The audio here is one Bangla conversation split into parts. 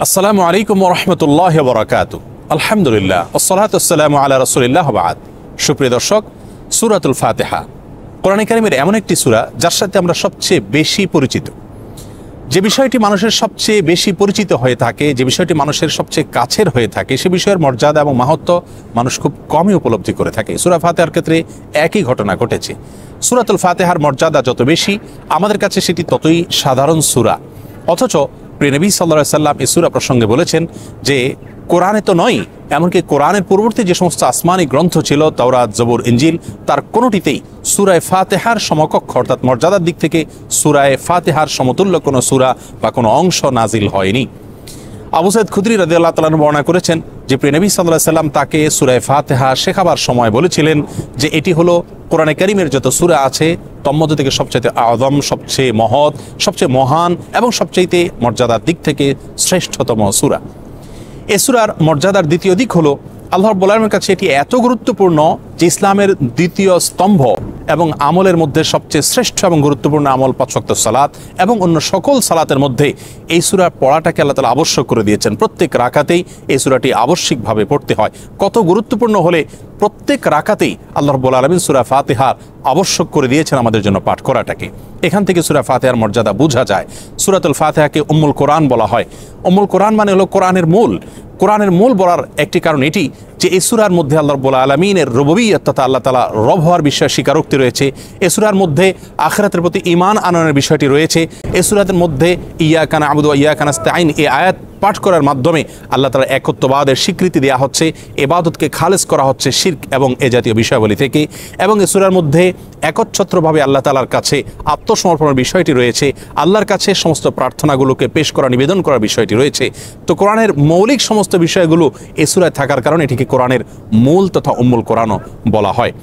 আসসালামু আলাইকুম ওয়া রাহমাতুল্লাহি ওয়া বারাকাতুহু। আলহামদুলিল্লাহ ওয়াসসালাতু ওয়াসসালামু আলা রাসূলিল্লাহ ওয়া বা'দ। সুপ্রিয় দর্শক, সূরাতুল ফাতিহা কোরআনে কারিমের এমন একটি সূরা যার সাথে আমরা সবচেয়ে বেশি পরিচিত। যে বিষয়টি মানুষের সবচেয়ে বেশি পরিচিত হয়ে থাকে, যে বিষয়টি মানুষের সবচেয়ে কাছের হয়ে থাকে, সে বিষয়ের মর্যাদা এবং মাহাত্ম্য মানুষ খুব কমই উপলব্ধি করে থাকে। সূরা ফাতিহার ক্ষেত্রে একই ঘটনা ঘটেছে। সূরাতুল ফাতিহার মর্যাদা যত বেশি, আমাদের কাছে সেটি ততই সাধারণ সূরা। অথচ প্রিয় নবী সাল্লাল্লাহু আলাইহি ওয়াসাল্লাম এই সূরা প্রসঙ্গে বলেছেন যে কোরআনে তো নয়, এমনকি কোরআনের পূর্ববর্তী যে সমস্ত আসমানি গ্রন্থ ছিল, তাওরাত, জবুর, ইনজিল, তার কোনোটিতেই সূরায়ে ফাতিহার সমকক্ষ অর্থাৎ মর্যাদার দিক থেকে সূরায়ে ফাতিহার সমতুল্য কোনো সূরা বা কোনো অংশ নাজিল হয়নি। আবু সাঈদ খুদরি রাদিয়াল্লাহু তাআলা বর্ণনা করেছেন যে প্রিয় নবী সাল্লাল্লাহু আলাইহি ওয়াসাল্লাম তাকে সূরায়ে ফাতিহা শেখাবার সময় বলেছিলেন যে এটি হলো কোরআনে কারিমের যত সূরা আছে তন্মধ্য থেকে সবচেয়ে আযম, সবচেয়ে মহৎ, সবচেয়ে মহান এবং সবচেয়ে মর্যাদার দিক থেকে শ্রেষ্ঠতম সূরা। এই সূরার মর্যাদার দ্বিতীয় দিক হলো আল্লাহ রাব্বুল আলামিনের কাছে এটি এত গুরুত্বপূর্ণ যে ইসলামের দ্বিতীয় স্তম্ভ এবং আমলের মধ্যে সবচেয়ে শ্রেষ্ঠ এবং গুরুত্বপূর্ণ আমল ৫ ওয়াক্ত সালাত এবং অন্য সকল সালাতের মধ্যে এই সূরা পড়াটাকে আল্লাহ তাআলা আবশ্যক করে দিয়েছেন। প্রত্যেক রাকাতেই এই সূরাটি আবশ্যিকভাবে পড়তে হয়। কত গুরুত্বপূর্ণ হলে প্রত্যেক রাকাতেই আল্লাহ রাব্বুল আলামিন সূরা ফাতিহা আবশ্যক করে দিয়েছেন আমাদের জন্য পাঠ করাটাকে। এখান থেকে সূরা ফাতিহার মর্যাদা বোঝা যায়। সূরাতুল ফাতিহাকে উম্মুল কোরআন বলা হয়। উম্মুল কোরআন মানে হলো কোরআনের মূল। কোরআনের মূল বলার একটি কারণ এটি যে এই সূরার মধ্যে আল্লাহ রাব্বুল আলামিনের রুবুবিয়্যত তথা আল্লাহ তাআলা রব হওয়ার বিষয়ে স্বীকারোক্তি রয়েছে। এই সূরার মধ্যে আখিরাতের প্রতি ঈমান আনয়নের বিষয়টি রয়েছে। এই সূরাতের মধ্যে ইয়াকা না'বুদু ওয়া ইয়াকা নাস্তাঈন এই আয়াত পাঠ করার মাধ্যমে আল্লাহ তাআলার একত্ববাদের স্বীকৃতি দেওয়া হচ্ছে, ইবাদতকে খালেস করা হচ্ছে শিরক এবং এ জাতীয় বিষয়াবলী থেকে। এবং এই সূরার মধ্যে একচ্ছত্রভাবে আল্লাহ তাআলার কাছে আত্মসমর্পণের বিষয়টি রয়েছে, আল্লাহর কাছে সমস্ত প্রার্থনাগুলোকে পেশ করা, নিবেদন করার বিষয়টি রয়েছে। তো কোরআনের মৌলিক সমস্ত বিষয়গুলো এই সূরায় থাকার কারণে এটিকে কোরআনের মূল তথা উম্মুল কোরআনও বলা হয়।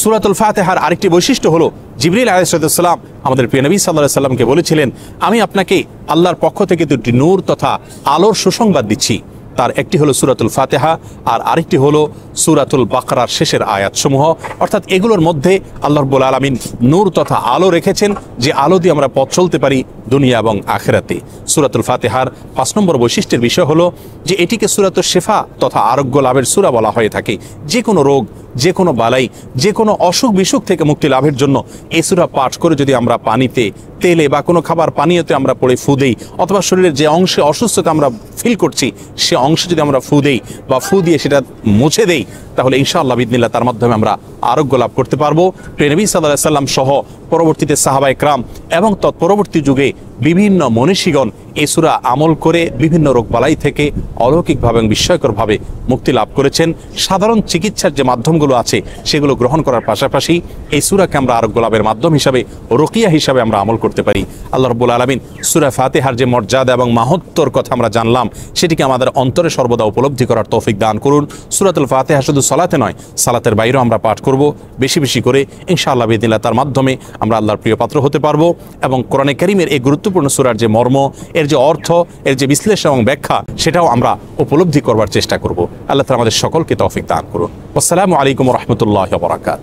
সূরাতুল ফাতিহার আরেকটি বৈশিষ্ট্য হলো জিবরিল আলাইহিস সালাম আমাদের প্রিয় নবী সাল্লাল্লাহু আলাইহি ওয়াসাল্লামকে বলেছিলেন, আমি আপনাকে আল্লাহর পক্ষ থেকে দুটি নূর তথা আলোর সুসংবাদ দিচ্ছি। তার একটি হলো সূরাতুল ফাতিহা আর আরেকটি হলো সূরাতুল বাকারার শেষের আয়াতসমূহ। অর্থাৎ এগুলোর মধ্যে আল্লাহ রাব্বুল আলামিন নূর তথা আলো রেখেছেন, যে আলো দিয়ে আমরা পথ চলতে পারি দুনিয়া এবং আখিরাতে। সূরাতুল ফাতিহার ৫ নম্বর বৈশিষ্ট্যের বিষয় হলো যে এটিকে সূরাতুশ শিফা তথা আরোগ্য লাভের সূরা বলা হয়ে থাকে। যে কোনো রোগ, যে কোনো বালাই, যে কোনো অসুখ বিসুখ থেকে মুক্তি লাভের জন্য এই সূরা পাঠ করে যদি আমরা পানিতে, তেলে বা কোনো খাবার পানীয়তে আমরা পড়ে ফু দেই, অথবা শরীরের যে অংশে অসুস্থতা আমরা ফিল করছি সে অংশে যদি আমরা ফু দেই বা ফু দিয়ে সেটা মুছে দেই, তাহলে ইনশাআল্লাহ বিইذনিল্লাহ তার মাধ্যমে আমরা আরোগ্য লাভ করতে পারবো। প্রিয় নবী সাল্লাল্লাহু আলাইহি ওয়াসাল্লাম সহ পরবর্তীতে সাহাবায়ে কেরাম এবং তৎপরবর্তী যুগে বিভিন্ন মনীষীগণ এই সূরা আমল করে বিভিন্ন রোগবালাই থেকে অলৌকিকভাবে এবং বিস্ময়করভাবে মুক্তি লাভ করেছেন। সাধারণ চিকিৎসার যে মাধ্যমগুলো আছে সেগুলো গ্রহণ করার পাশাপাশি এই সূরাকে আমরা আরোগ্য লাভের মাধ্যম হিসাবে, রুকিয়া হিসাবে আমরা আমল করতে পারি। আল্লাহ রাব্বুল আলামিন সূরা ফাতিহার যে মর্যাদা এবং মাহাত্ম্যর কথা আমরা জানলাম সেটিকে আমাদের অন্তরে সর্বদা উপলব্ধি করার তৌফিক দান করুন। সূরাতুল ফাতিহা শুধু সালাতে নয়, সালাতের বাইরেও আমরা পাঠ করব বেশি বেশি করে। ইনশাআল্লাহ বিইذনিল্লাহ তার মাধ্যমে আমরা আল্লাহর প্রিয় পাত্র হতে পারবো এবং কোরআনে কারীমের এই গুরুত্বপূর্ণ সূরার যে মর্ম, এর যে অর্থ, এর যে বিশ্লেষণ এবং ব্যাখ্যা সেটাও আমরা উপলব্ধি করবার চেষ্টা করব। আল্লাহ তাআলা আমাদের সকলকে তৌফিক দান করুন। আসসালামু আলাইকুম ওয়া রাহমাতুল্লাহি ওয়া বারাকাতুহু।